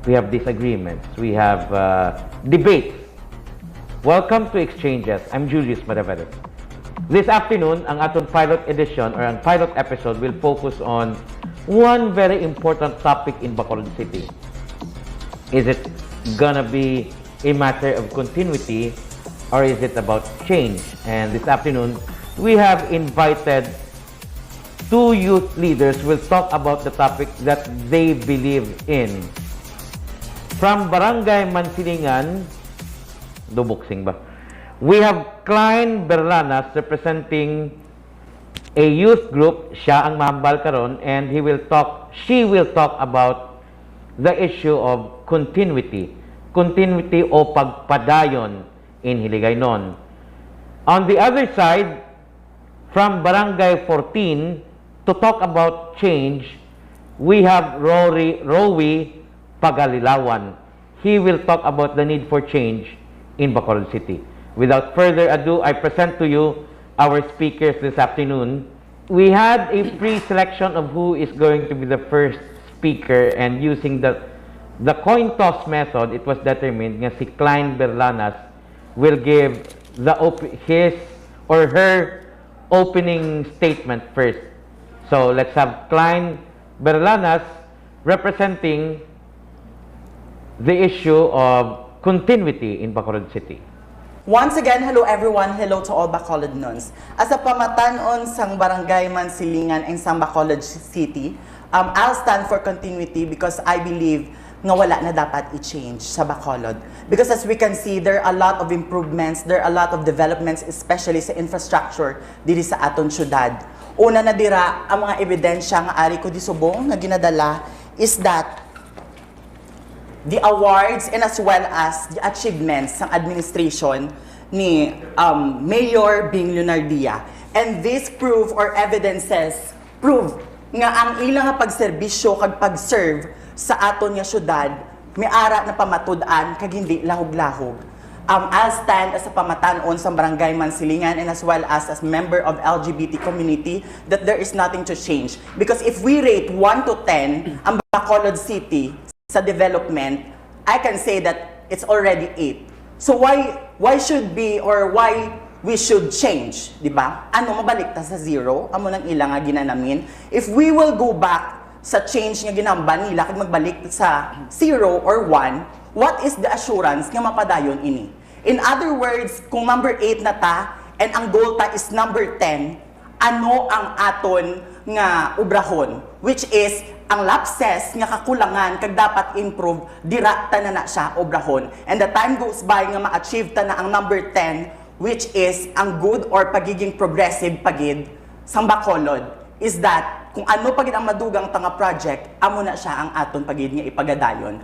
we have disagreements, we have debates. Welcome to Exchanges. I'm Julius Maraveles. This afternoon, ang atong pilot edition or ang pilot episode will focus on one very important topic in Bacolod City. Is it gonna be a matter of continuity or is it about change? And this afternoon, we have invited two youth leaders who will talk about the topic that they believe in. From Barangay Mansilingan, Dubuksing ba? We have Klyne Berlanas representing a youth group. Siya ang mahambal karon, and she will talk about the issue of continuity. Continuity o pagpadayon in Hiligaynon. On the other side, from Barangay 14, to talk about change, we have Rowi Pagalilawan. He will talk about the need for change in Bacolod City. Without further ado, I present to you our speakers this afternoon. We had a pre-selection of who is going to be the first speaker, and using the coin toss method, it was determined nga si Klyne Berlanas will give his or her opening statement first. So let's have Klyne Berlanas representing the issue of continuity in Bacolod City. Once again, hello everyone. Hello to all Bacolodnons. As a pamatanon sang Barangay Mansilingan and sang Bacolod City, I'll stand for continuity because I believe nga wala na dapat i-change sa Bacolod. Because as we can see, there are a lot of improvements, there are a lot of developments, especially sa infrastructure diri sa aton syudad. Una na dira, ang mga ebidensya nga ari ko di subong nga ginadala is that the awards and as well as the achievements ng administration ni Mayor Evelio Leonardia. And this prove or evidences prove nga ang ilang nga pagserbisyo kag pag-serve sa aton nga syudad may ara na pamatud-an kag hindi lahog-lahog. I'll stand as a pamatanon sa Barangay Mansilingan and as well as member of LGBT community that there is nothing to change. Because if we rate 1 to 10 ang Bacolod City sa development, I can say that it's already 8. So why should be or why we should change, di ba? Ano mabalik ta sa 0? Amo nang ilang nga ginanamin. If we will go back sa change nga ginamba nila kag magbalik sa 0 or 1, what is the assurance nga mapadayon ini? In other words, kung number 8 na ta and ang goal ta is number 10, ano ang aton nga ubrahon, which is ang lapses nga kakulangan kag dapat improve dira ta na siya obrahon, and the time goes by nga ma-achieve ta na ang number 10, which is ang good or pagiging progressive pagid sang Bacolod, is that kung ano pagid ang madugang tanga project, amo na siya ang aton pagid nga ipagadayon.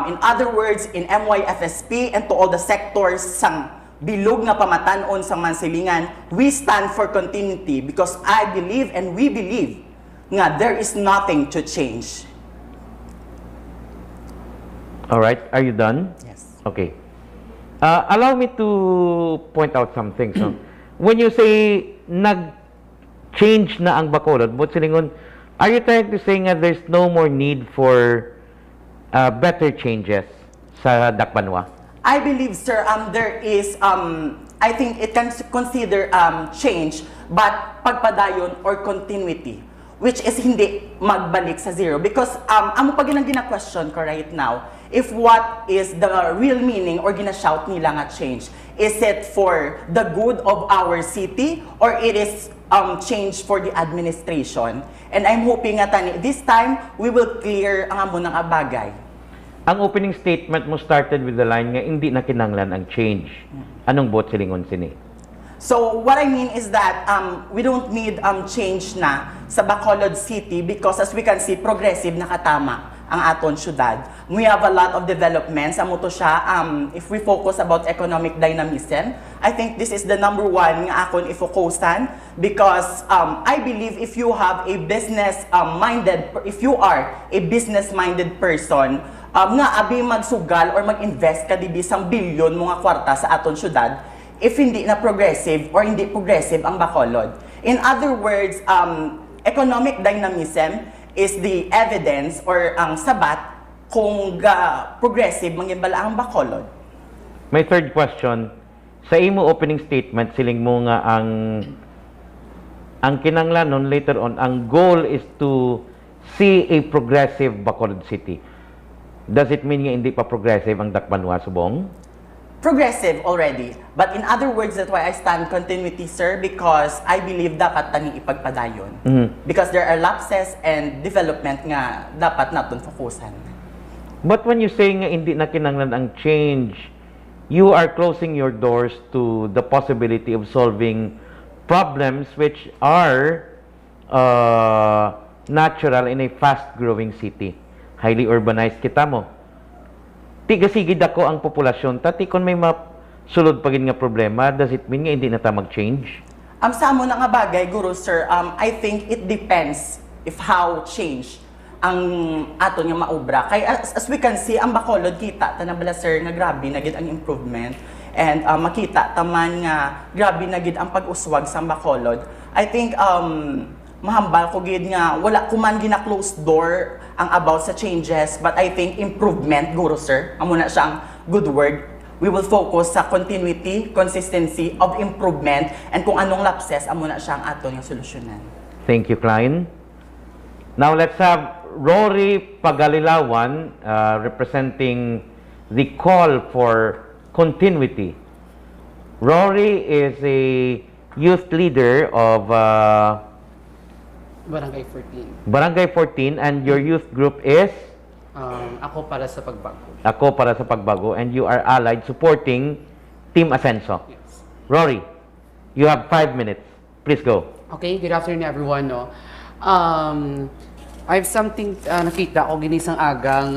In other words, in MYFSP and to all the sectors sang bilog nga pamatanon sang Mansilingan, we stand for continuity because I believe and we believe nga there is nothing to change. All right, are you done? Yes. Okay. Allow me to point out something. So, when you say nag-change na ang Bacolod, Mansilingan, are you trying to say nga there's no more need for better changes sa Dakbanwa? I believe, sir, there is, I think it can consider change, but pagpadayon or continuity, which is hindi magbalik sa 0. Because amo pa ginang gina-question ko right now, if what is the real meaning or gina-shout nila nga change, is it for the good of our city or it is change for the administration? And I'm hoping nga tani, this time, we will clear ang amo ng abagay. Ang opening statement mo started with the line nga hindi na kinanglan ang change. Anong Mansilingan sini? So what I mean is that we don't need change na sa Bacolod City because as we can see, progressive nakatama ang aton syudad. We have a lot of developments. Amo to siya, if we focus about economic dynamism, I think this is the number 1 nga akon ifokusan because I believe if you have a if you are a business-minded person, nga abi magsugal or mag-invest ka di bisang bilyon mga kwarta sa aton syudad, if hindi na progressive or hindi progressive ang Bacolod. In other words, economic dynamism is the evidence or ang sabat kung progressive mangimbala ang Bacolod. My third question, sa imo opening statement, siling mo nga ang kinanglanon later on, ang goal is to see a progressive Bacolod City. Does it mean nga hindi pa progressive ang Dakbanwa, Subong? Progressive already. But in other words, that's why I stand continuity, sir, because I believe dapat tani ipagpadayon. Because there are lapses and development nga dapat natin fokusan. But when you say nga hindi na kinanglan ang change, you are closing your doors to the possibility of solving problems which are natural in a fast-growing city. Highly urbanized kita mo. Tigasigid ako ang populasyon. Tati, kung may masulod pa nga problema, does it mean nga hindi na ta mag-change? Sa amo na nga bagay, Guru, sir, I think it depends if how change ang ato nga maubra. Kay as we can see, ang Bacolod kita tanabala, sir, nga grabe na gid ang improvement and makita taman nga grabe na gid ang pag-uswag sa Bacolod. I think mahambal ko gid nga wala kuman gina closed door ang about sa changes, but I think improvement, Guru, sir, amo na siya ang good word. We will focus sa continuity, consistency of improvement, and kung anong lapses, amo na siya ang ato nga solusyonan. Thank you, Klyne. Now let's have Rowi Pagalilawan representing the call for continuity. Rowi is a youth leader of Barangay 14. Barangay 14, and your youth group is? Ako para sa pagbago. Ako para sa pagbago, and you are allied supporting Team Asenso. Yes. Rowi, you have 5 minutes. Please go. Okay, good afternoon everyone. No? I have something nakita ko ginisang agang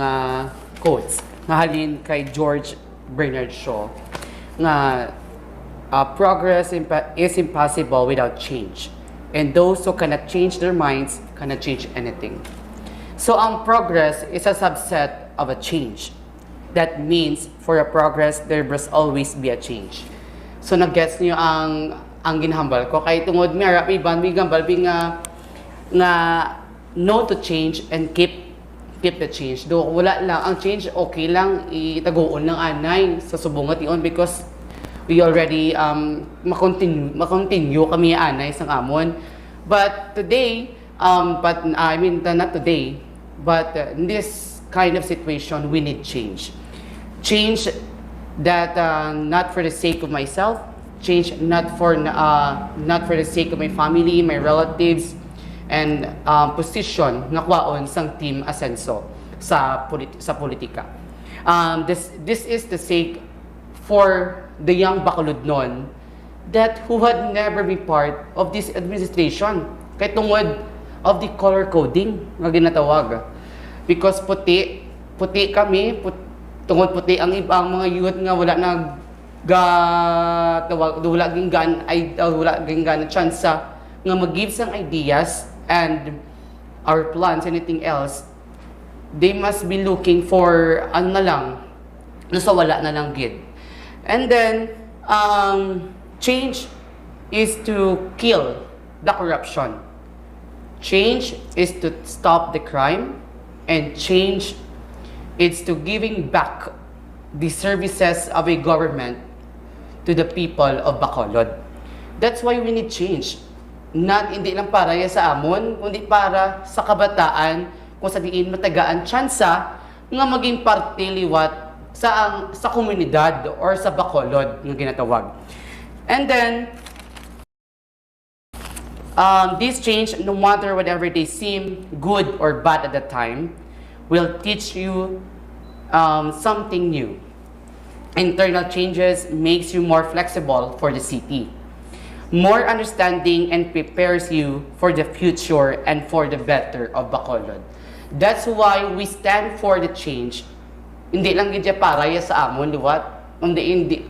quotes nga halin kay George Bernard Shaw nga progress is impossible without change, and those who cannot change their minds cannot change anything. So ang progress is a subset of a change. That means for a progress there must always be a change. So nag-gets niyo ang ginhambal ko kay tungod mi ara mi gambal nga no to change and keep the change. Do wala lang ang change, okay lang itaguon ng anay sa subong ation because we already makontinue kami anay sang amon. But today I mean not today, but in this kind of situation we need change. Change that not for the sake of myself, change not for the sake of my family, my relatives, and position nga kwaon sang Team Asenso sa politika. This is the sake for the young Bacolodnon that who had never been part of this administration kay tungod of the color coding nga ginatawag, because puti kami, tungod puti ang ibang mga youth nga wala wala ging gan chance nga mag-give sang ideas and our plans, anything else, they must be looking for ano na lang, nasa wala na lang gid. And then, change is to kill the corruption. Change is to stop the crime, and change is to giving back the services of a government to the people of Bacolod. That's why we need change. Hindi lang para sa amon, kundi para sa kabataan kung sa diin matagaan tsansa nga maging parte liwat sa komunidad or sa Bacolod nga ginatawag. And then this change, no matter whatever they seem good or bad at the time, will teach you something new. Internal changes makes you more flexible for the city, more understanding, and prepares you for the future and for the better of Bacolod. That's why we stand for the change. Hindi lang gidya para sa amon liwat, hindi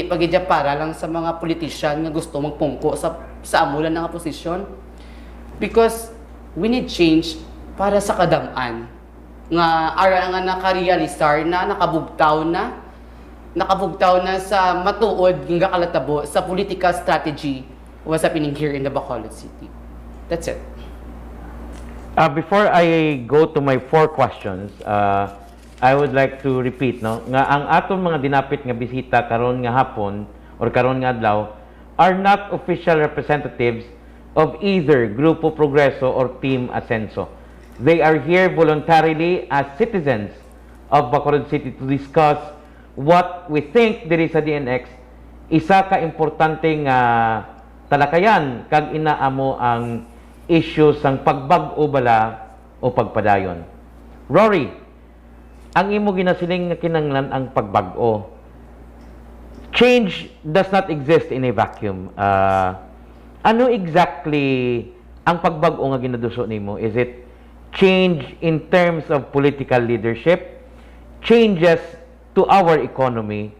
pa gidya para lang sa mga politician nga gusto magpungko sa amulan ng posisyon, because we need change para sa kadam-an nga ara nga nakarealisar na nakabugtaw na sa matuod nga kalatabo sa political strategy was happening here in the Bacolod City. That's it. Before I go to my 4 questions, I would like to repeat, no, nga ang atong mga dinapit nga bisita karon nga hapon or karon nga adlaw are not official representatives of either Grupo Progreso or Team Asenso. They are here voluntarily as citizens of Bacolod City to discuss what we think diri sa DNX isa ka importante nga talakayan kag inaamo ang issue sang pagbag-o bala o pagpadayon. Rory, ang imo ginasiling nga kinahanglan ang pagbag-o. Change does not exist in a vacuum. Ano exactly ang pagbag-o nga ginaduso nimo? Is it change in terms of political leadership, changes to our economy,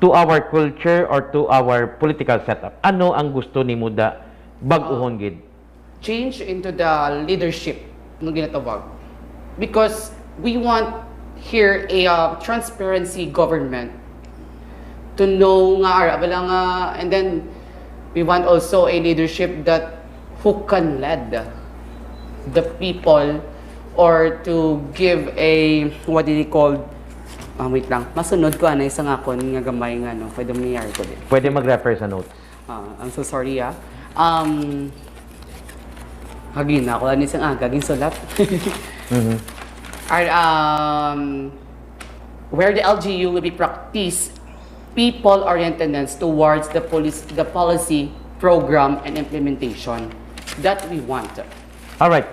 to our culture, or to our political setup? Ano ang gusto nimo da bag-ohon gid? Change into the leadership ng ginatawag. Because we want here a transparency government to know nga, and then we want also a leadership that who can lead the people or to give a, what do you call, wait lang, masunod ko isang akon nga gamay nga, no, pwede mangyayari ko din. Pwede mag-refer sa notes. I'm so sorry, hagin na ako lang isang gaging sulat. Where the LGU will be practice people-orientedness towards the policy, program, and implementation that we want. All right.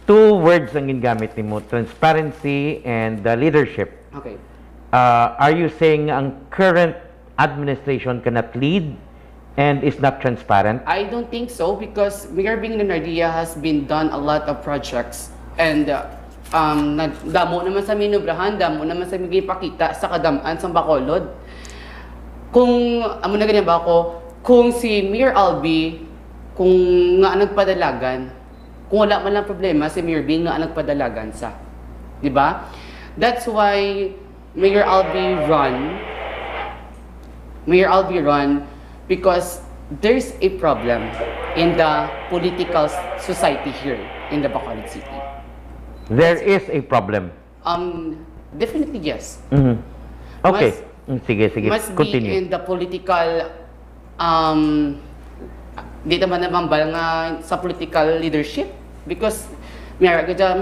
2 words ang gingamit nimo, transparency and leadership. Okay. Are you saying ang current administration cannot lead and is not transparent? I don't think so because Mayor Leonardia has been done a lot of projects and damo naman sa minubrahan, damo naman sa migipakita sa kadamaan sa Bacolod. Kung amo na ganyan ba ako, kung si Mayor Albi kung nga nagpadalagan, kung wala man lang problema si Mayor B nga nagpadalagan sa, di ba? That's why Mayor Albi run because there's a problem in the political society here in the Bacolod City. There is a problem. Definitely yes. Okay. Sige. Must Continue. be in the political, di naman nga sa political leadership because mera gadya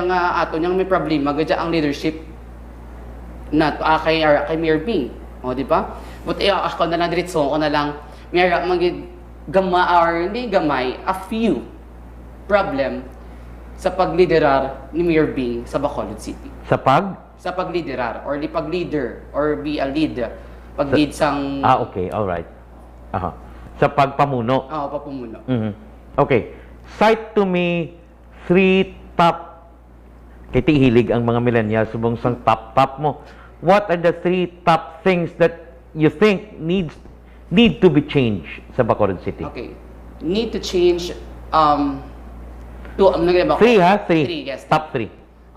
nga ato niyang may problema gadya ang leadership na kay Mayor Bing. O, di ba? But ako na lang diretso ko na lang mera magid hindi gamay a few problem sa pagliderar ni Mayor Bing sa Bacolod City. Sa pagliderar or di pag-leader or be a lead. Pag-lead sang okay, all right. Sa pagpamuno. Pagpamuno. Okay. Cite to me 3 top kay hilig ang mga millennials subong sang top mo. What are the 3 top things that you think need to be changed sa Bacolod City? Okay. Need to change 3, yes. Top 3.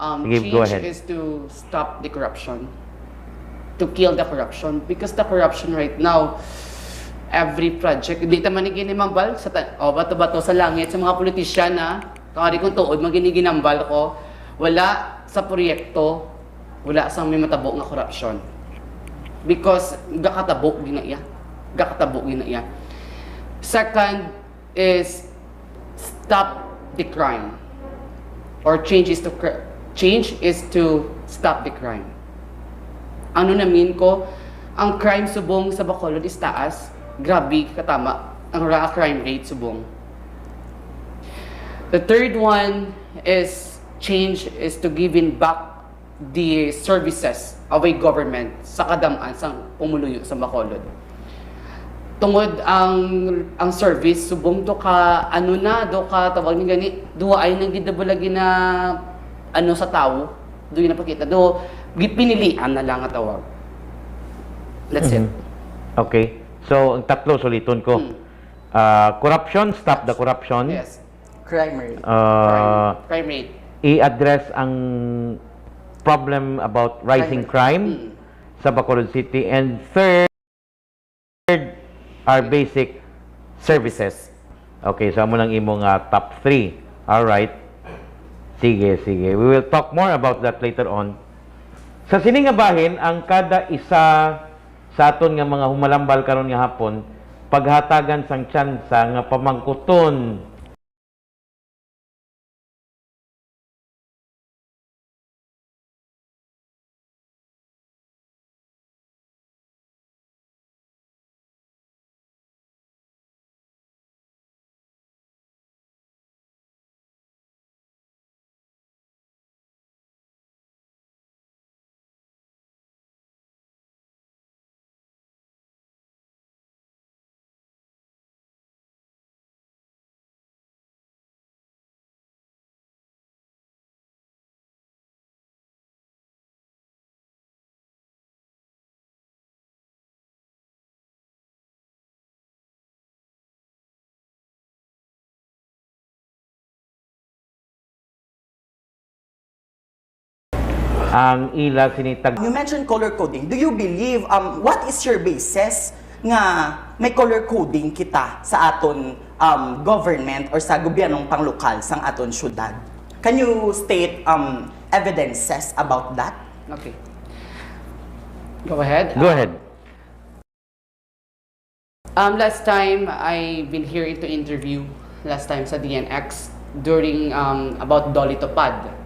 Change go ahead. is to stop the corruption, to kill the corruption because the corruption right now, every project, hindi naman ginimambal sa bato-bato sa langit sa mga politisyan na kung kung tuod maginiginambal ko, wala sa proyekto, wala sa may matabo nga corruption. Because gakatabo ginaiya. Second is stop the crime. Or change is to stop the crime. Ano na mean ko? Ang crime subong sa Bacolod is taas. Grabe katama ang crime rate subong. The third one is change is to giving back the services of a government sa kadamaan sa pumuluyo sa Bacolod. Tungod ang service subong do ka tawag ni gani duwa ay nang gidabulagi na sa tao do yung napakita do gipinilian na lang nga tawag. That's it. Okay. So ang tatlo suliton ko. Corruption, stop the corruption. Yes. Crime rate. Crime rate. I-address ang problem about rising crime sa Bacolod City, and third are basic services. Okay, so amo lang imong top 3. All right. Sige, sige. We will talk more about that later on. Sa sining nga bahin, ang kada isa sa aton nga mga humalambal karon nga hapon, paghatagan sang tsansa nga pamangkuton ang ila sinitag. You mentioned color coding. Do you believe, what is your basis nga may color coding kita sa aton government or sa gobyernong panglokal sang aton syudad? Can you state evidences about that? Okay. Go ahead. Go ahead. Last time, I've been here to interview, last time sa DNX, during about Dolly Topad.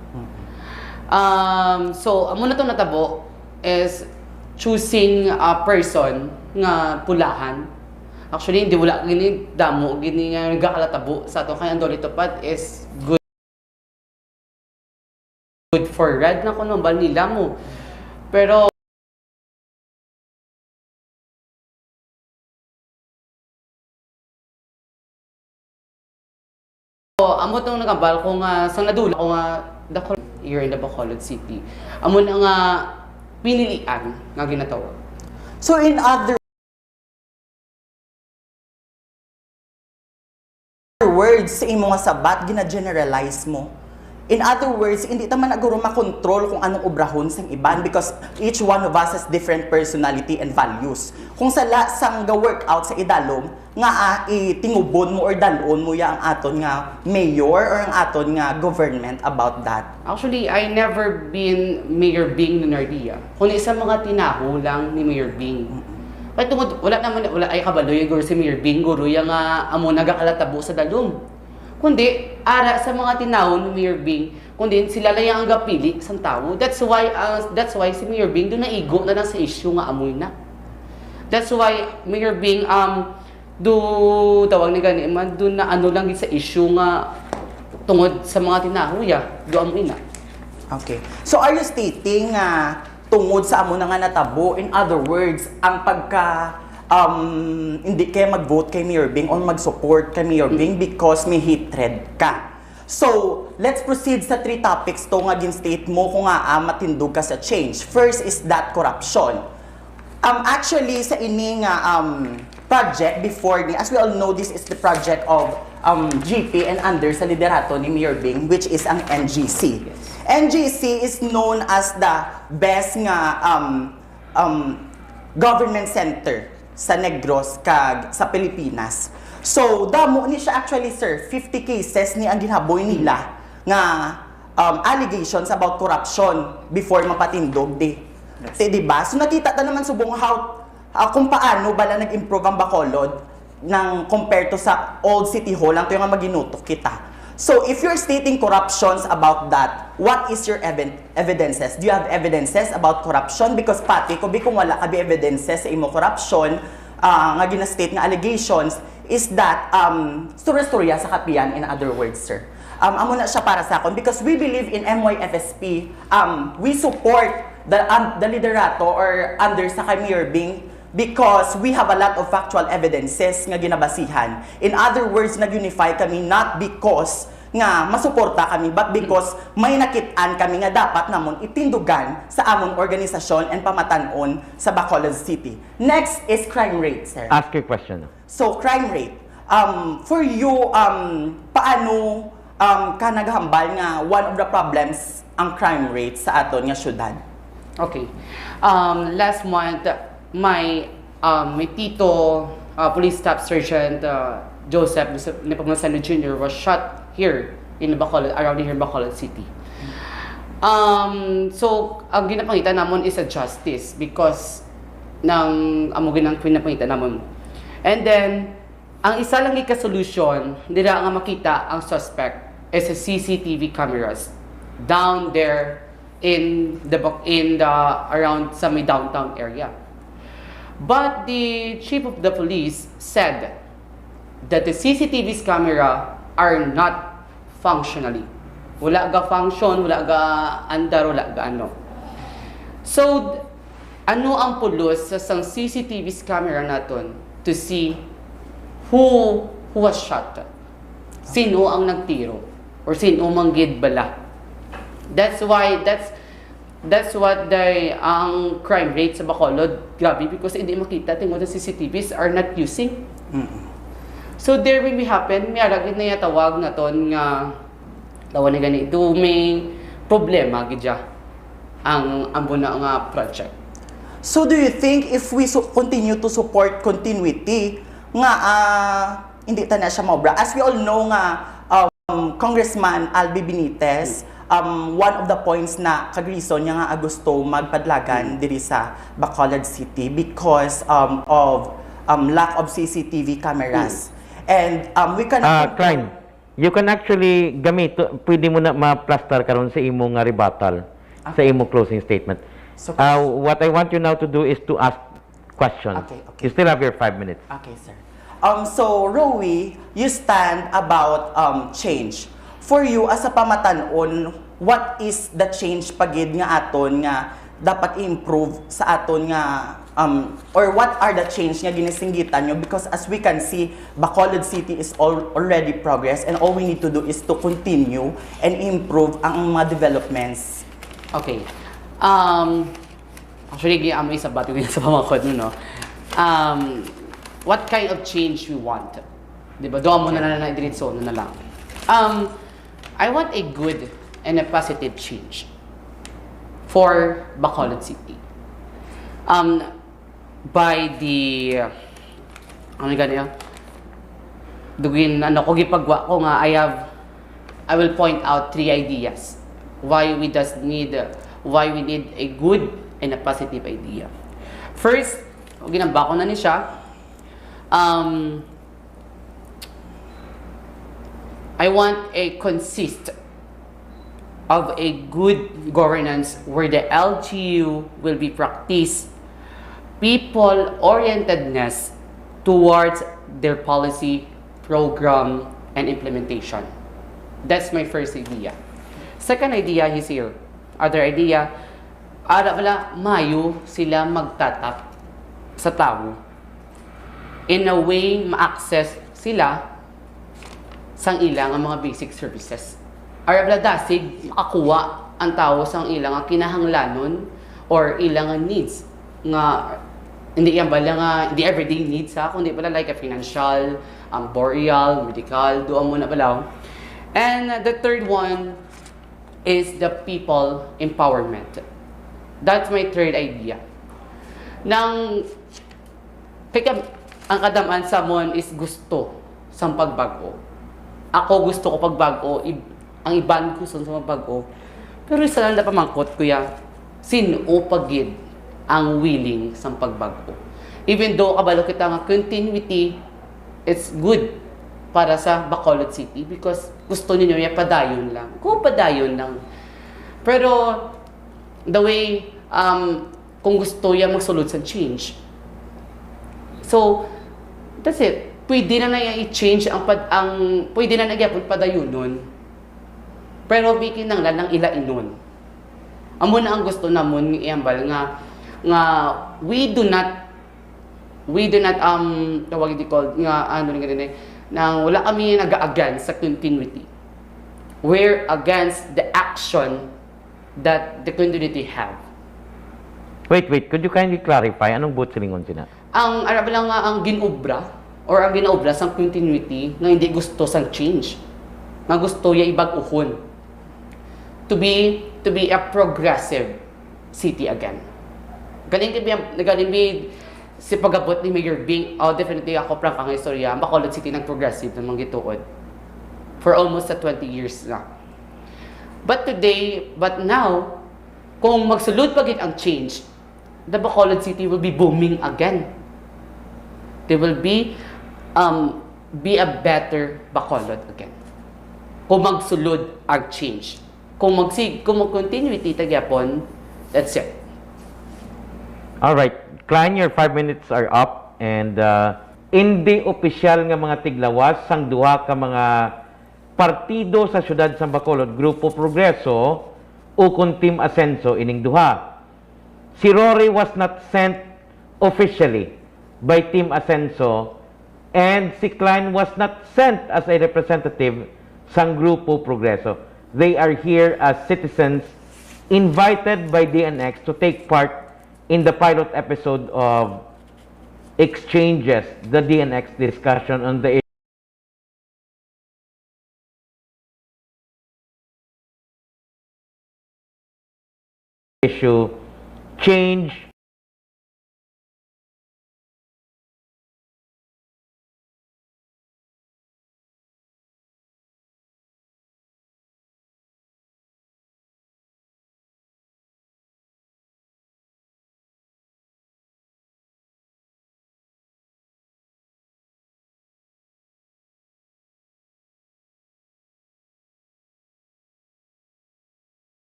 So, amo na itong natabo is choosing a person nga pulahan. Actually, hindi wala gini damo, gini nga nagkakalatabo sa ato. Kaya ang Dolly Topad is good for red na kuno bal nila mo. Pero amo itong nagabal ko nga sa nadula ko nga here in the Bacolod City. Amo na nga pinilian nga ginatawag. So in other words, sa imo nga sabat, gina-generalize mo. In other words, hindi taman naguro makontrol kung anong obrahon sang iban because each one of us has different personality and values. Kung sala sang ga-workout sa idalom, nga itingubon mo or dalon mo ya ang aton nga mayor or ang aton nga government about that. Actually, I never been Mayor Leonardia. Kundi sa mga tinaho lang ni Mayor Bing. Kaya tungod, wala ay kabaloy guro si Mayor Bing, guro yung nga amo nagakalatabo sa dalom. Kundi, ara sa mga tinaho ni Mayor Bing, kundi sila lang yung gapili sa tao. That's why si Mayor Bing doon naigo na lang sa issue nga amoy na. That's why Mayor Bing, tawag ni gani man doon na ano lang sa issue nga tungod sa mga tinahuya do amoy na. Okay. So are you stating tungod sa amo na nga natabo, in other words, ang pagka hindi kaya mag-vote kay Mayor Bing or mag-support kay Mayor Bing because may hatred ka. So, let's proceed sa 3 topics to nga gin-state mo kung nga matindog ka sa change. First is that corruption. Actually, sa ining project before ni, as we all know, this is the project of GP and under sa liderato ni Mayor Bing, which is ang NGC. Yes. NGC is known as the best nga government center sa Negros kag sa Pilipinas. So, damo ni siya actually, sir, 50 cases ni ang ginhaboy nila nga allegations about corruption before mapatindog di. Yes. Diba? So, nakita ta naman subong how kung paano bala nag-improve ang Bacolod ng compared to sa old City Hall lang to yung maginutok kita. So, if you're stating corruptions about that, what is your evidences? Do you have evidences about corruption? Because pati, kung wala ka evidences sa imo corruption, nga gina-state nga allegations, is that storya-storya sa kapiyan, in other words, sir. Amo na siya para sa akon because we believe in MYFSP. We support the liderato or under sa kay Mayor Bing because we have a lot of factual evidences nga ginabasihan. In other words, nag-unify kami not because nga masuporta kami but because may nakit-an kami nga dapat namon itindugan sa amon organisasyon and pamatanon sa Bacolod City. Next is crime rate, sir. Ask your question. So, crime rate. For you, paano ka naghambal nga one of the problems ang crime rate sa aton nga syudad? Okay. Last month, my Police Staff Sergeant Joseph Nepomuceno Jr. was shot here in Bacolod, around here in Bacolod City. So, ang ginapangita namon is a justice because ng amo ginang pinapangita namon. And then, ang isa lang ika-solution, nila nga makita ang suspect is a CCTV cameras down there in the around sa may downtown area. But the chief of the police said that the CCTV's camera are not functionally. Wala ga function, wala ga andar, wala ga ano. So, ano ang pulos sa sang CCTV's camera naton to see who was shot? Sino ang nagtiro? Or sino manggid bala? That's what ang crime rate sa Bacolod grabe because hindi makita tingod ang CCTVs are not using. So there will be happen, may aragid na tawag na ton nga tawa na gani may problema gidya ang ambuna nga project. So do you think if we continue to support continuity nga hindi ta na siya maobra? As we all know nga Congressman Albi Benitez, one of the points na kag-reason niya nga gusto magpadlagan diri sa Bacolod City because of lack of CCTV cameras. And we can Klyne, you can actually pwede mo na ma-plaster karon sa imo nga rebuttal, sa imo closing statement. So, what I want you now to do is to ask questions. Okay. You still have your 5 minutes. Okay, sir. So, Rowi, you stand about change. For you, as a pamatanon, what is the change pagid nga aton nga dapat i-improve sa aton nga or what are the change nga ginisinggitan nyo? Because as we can see, Bacolod City is already progress and all we need to do is to continue and improve ang mga developments. Okay. Actually, amoy sa bato sa pamakod no. What kind of change we want? Diba? Doon mo na diretso na lang. I want a good and a positive change for Bacolod City. By the ano ganyan? Dugin ko gipagwa ko nga I will point out 3 ideas why we need a good and a positive idea. First, ginamba ko na ni siya. I want a consist of a good governance where the LGU will be practiced people-orientedness towards their policy, program, and implementation. That's my first idea. Second idea is here. Other idea, mayo sila magtatap sa tao. In a way, ma-access sila sang ilang ang mga basic services. Arabla dasig, makakuha ang tao sang ilang ang kinahanglanon or ilang ang needs nga hindi yan bala nga hindi everyday needs kundi pala like a financial, boreal, medical, doon muna balaw. And the third one is the people empowerment. That's my third idea. Nang ang kadamaan sa mon is gusto sang pagbago. Ako gusto ko pagbago, ang iban ko sa pagbago. Pero isa lang na pamangkot kuya, sino pagid ang willing sa pagbago. Even though kabalo kita nga continuity, it's good para sa Bacolod City because gusto niyo yung padayon lang. Kung padayon lang. Pero the way kung gusto yung magsulod sa change. So that's it. Pwede na i-change ang pwede na nagyapon padayon nun. Pero bikin nang lang ila inon. Amo na ang gusto namon ng iambal nga we do not tawag di called nga ano ning ganun nang wala kami nag-against sa continuity. We're against the action that the continuity have. Wait, could you kindly clarify anong buot silingon sina? Ang arab lang nga ang ginobra or ang ginaobra sa continuity nga hindi gusto sang change. Nga gusto ya ibag-uhon. To be a progressive city again. Galing si pagabot ni Mayor Bing, definitely ako prang ang istorya, ang Bacolod City ng progressive ng mga gituod. for almost 20 years na. But now, kung magsulod pa gid ang change, the Bacolod City will be booming again. There will be a better Bacolod again. Kung magsulod ang change. Kung mag-continuity tagyapon, that's it. All right, Klyne, your 5 minutes are up, and hindi opisyal nga mga tiglawas sang duha ka mga partido sa syudad sa Bacolod, Grupo Progreso o kun Team Asenso ining duha. Si Rowi was not sent officially by Team Asenso, and si Klyne was not sent as a representative sang Grupo Progreso. They are here as citizens invited by DNX to take part in the pilot episode of XCHANGES, the DNX discussion on the issue change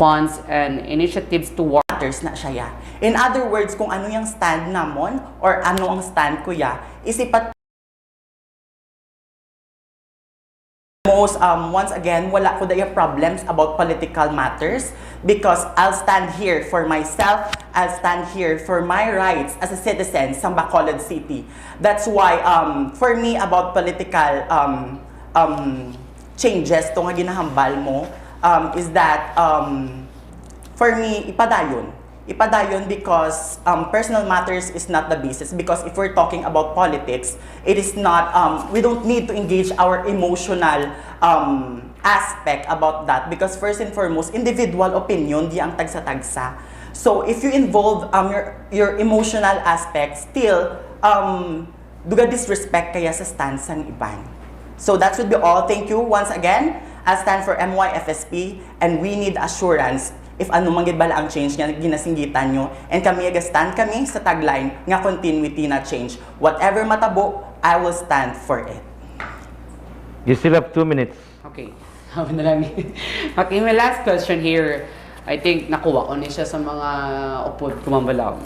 funds and initiatives to work. Matters na siya ya. In other words, kung ano yung stand namon or ano ang stand ko ya, isipat once again, wala ko daya problems about political matters because I'll stand here for myself I'll stand here for my rights as a citizen sa Bacolod City. That's why, for me, about political changes, itong nga ginahambal mo, is that, for me, ipadayon. Ipadayon because personal matters is not the basis. Because if we're talking about politics, it is not, we don't need to engage our emotional aspect about that. Because first and foremost, individual opinion, di ang tagsa-tagsa. So if you involve your emotional aspect, still, duga disrespect kaya sa stance ng iban. So that should be all. Thank you once again. I stand for MYFSP and we need assurance if ano manggid bala ang change nga ginasinggitan nyo. And kami stand kami sa tagline nga continuity na change. Whatever matabo, I will stand for it. You still have 2 minutes. Okay. Okay, my last question here. I think nakuha ko niya siya sa mga upod kumambalaw.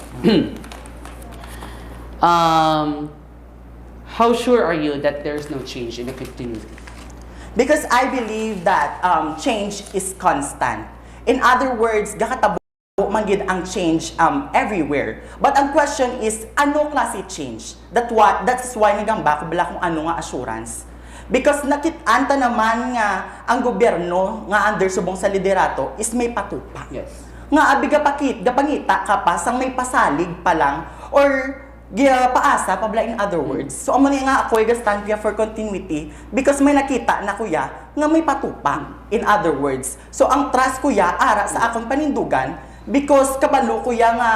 How sure are you that there's no change in the continuity? Because I believe that change is constant. In other words, gakatabo manggid ang change everywhere. But ang question is, ano klase change? That's why nagamba ko bala kung ano nga assurance. Because nakitanta naman nga ang gobyerno nga under subong sa liderato is may patupa. Yes. Nga abi gapangita ka pa sang may pasalig pa lang or paasa pabla in other words. So amo nga ako stand for continuity because may nakita na kuya nga may patupa in other words. So ang trust kuya ara sa akong panindugan because kabalo kuya nga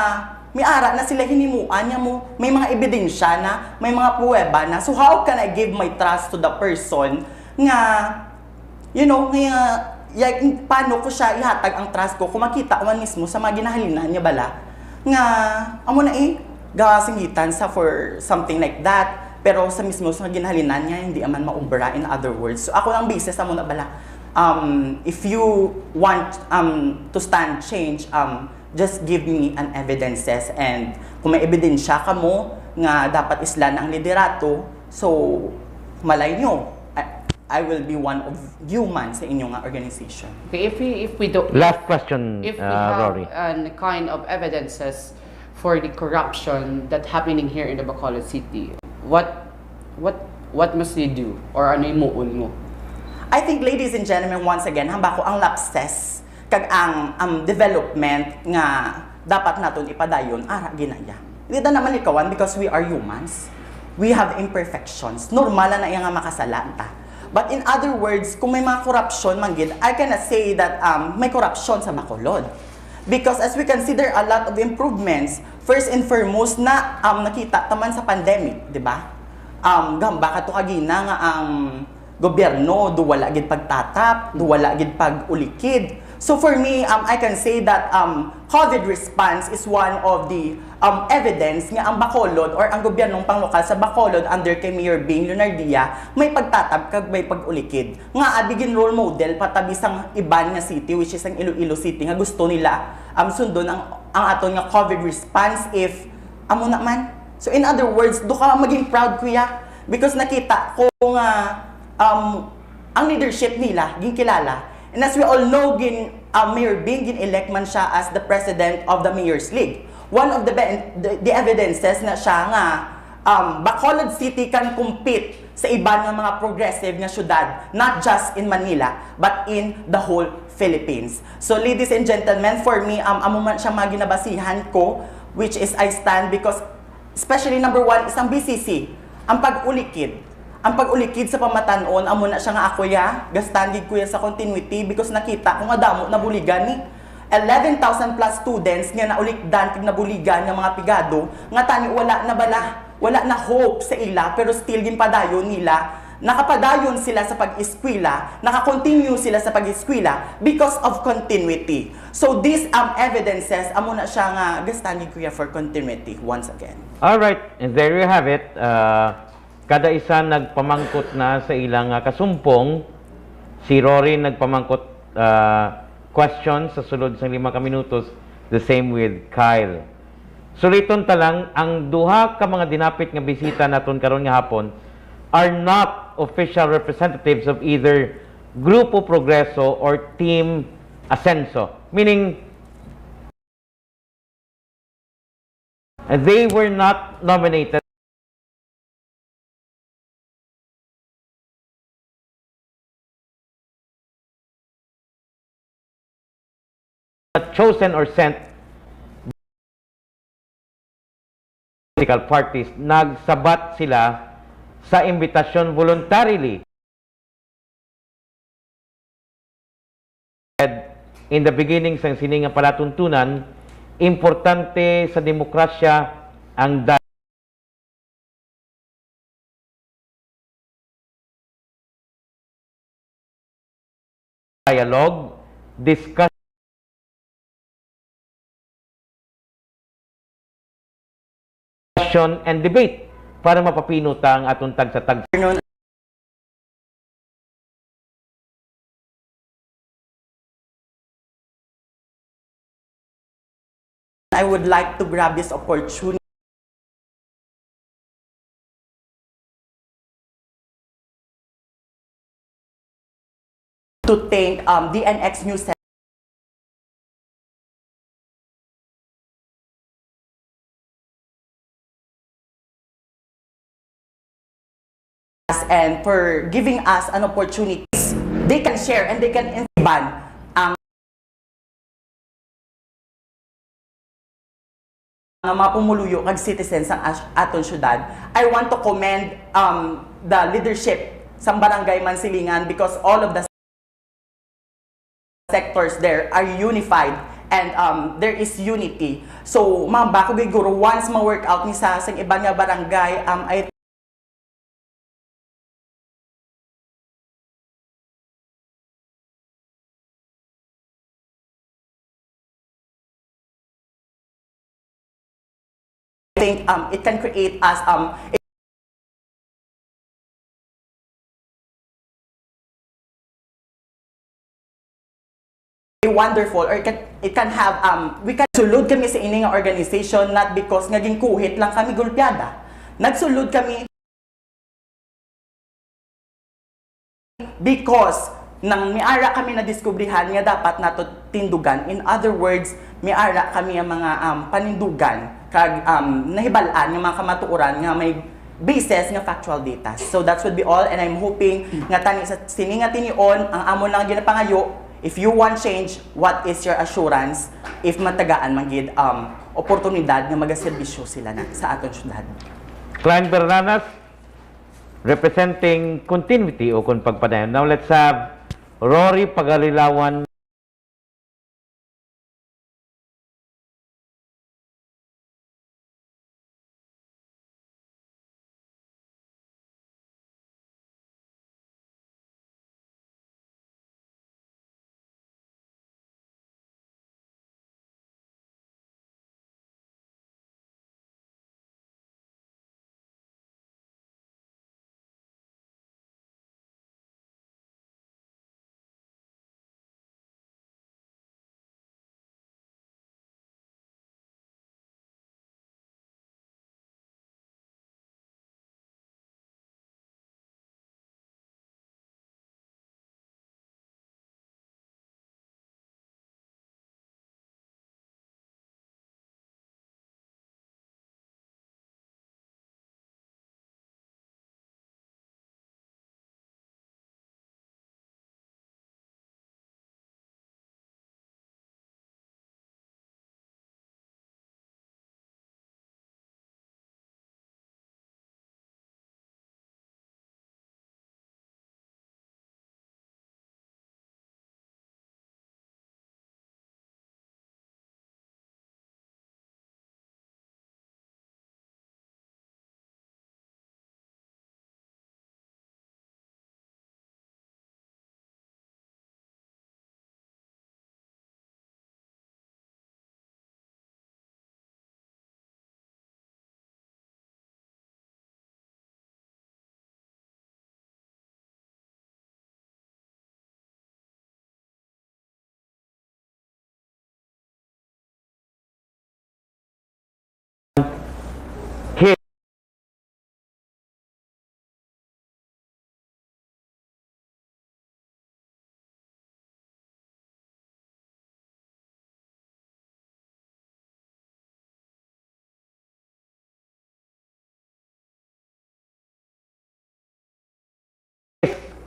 may ara na sila hinimuan niya mo, may mga ebidensya na, may mga pruweba na. So how can I give my trust to the person nga, you know, nga, paano ko siya ihatag ang trust ko kung makita ko man mismo sa mga ginahalinan niya bala nga, amo na gasingitan sa for something like that, pero sa mismo sa ginahalinan niya, hindi aman maubra in other words. So ako lang basis amo na bala. If you want to stand change, just give me an evidences and kung may ebidensya ka mo nga dapat islan ang liderato, so malay nyo, I will be one of you man sa inyong organization. Okay, if we don't Last question, if we have Rory. an kind of evidences for the corruption that happening here in the Bacolod City, what must you do or ano yung muul mo? I think, ladies and gentlemen, once again, hamba ko ang lapses kag ang development nga dapat naton ipadayon ara ginaya. Hindi na naman ikawan because we are humans. We have imperfections. Normal na iya nga makasala ta. But in other words, kung may mga corruption manggid, I cannot say that may corruption sa Bacolod. Because as we consider a lot of improvements, first and foremost na nakita taman sa pandemic, di ba? Gamba kato kagina nga ang gobyerno duwala gid pagtatap, duwala gid pag-ulikid. So for me, I can say that COVID response is one of the evidence nga ang Bacolod or ang gobyernong panglokal sa Bacolod under kay Mayor Evelio Leonardia may pagtatab kag may pag-ulikid. Nga abigin role model patabi sang iban nga city which is ang Iloilo City nga gusto nila sundon ang aton nga COVID response if amo na man. So in other words, do ka maging proud kuya because nakita ko nga ang leadership nila ginkilala. And as we all know, Mayor Bing, elect man siya as the president of the Mayor's League. One of the evidences na siya nga, Bacolod City can compete sa iba ng mga progressive na syudad, not just in Manila, but in the whole Philippines. So ladies and gentlemen, for me, amo man siya mga ginabasihan ko, which is I stand because, especially number one, isang BCC, ang pag-ulikid. Ang pag-ulikid sa pamatanon, amo na siya nga ako gastandid ko sa continuity because nakita ko nga damo na buligan ni 11,000 plus students nga naulikdan kag nabuligan nga mga pigado nga tani wala na hope sa ila pero still ginpadayon nila nakapadayon sila sa pag-eskwela, naka-continue sila sa pag-eskwela because of continuity. So these evidences amo na siya nga gastandid ko for continuity once again. All right, and there you have it. Kada isa nagpamangkot na sa ilang kasumpong. Si Rory nagpamangkot questions sa sulod sa 5 minutos. The same with Kyle. Suliton talang, ang duha ka mga dinapit nga bisita naton karon nga hapon are not official representatives of either Grupo Progreso or Team Asenso. Meaning, They were not nominated chosen or sent political parties. Nagsabat sila sa imbitasyon voluntarily. In the beginning sa siningang palatuntunan, importante sa demokrasya ang dialogue, discussion, and debate para mapapinuta ang atong tag sa tag. I would like to grab this opportunity to thank DNX News and for giving us an opportunity. They can share and they can ban ang mga pumuluyo kag citizens ang aton syudad. I want to commend the leadership sa barangay Mansilingan because all of the sectors there are unified and there is unity. So, bako guro once ma-work out ni sa iba nga barangay, I think it can create us a wonderful, or it can have we can sulod kami sa ining organization not because naging kuhit lang kami gulpiada. Nagsulod kami because nang miara kami na diskubrihan nga dapat nato tindugan. In other words, miara kami ang mga panindugan kag nahibalaan nga mga kamatuoran nga may basis nga factual data. So that would be all, and I'm hoping nga tani sa sininga tinion ang amon lang ginapangayo. If you want change, what is your assurance if matagaan magid oportunidad nga magaserbisyo sila na sa aton syudad? Klyne Berlanas, representing continuity o kung pagpadayon. Now let's have Rowi Pagalilawan.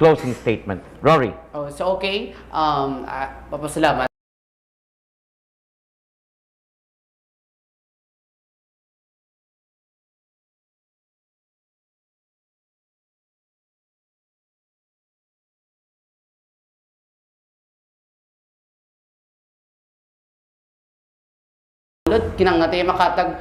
closing statement. Rory. Oh, so okay, papasalamat. Kinang natin makatag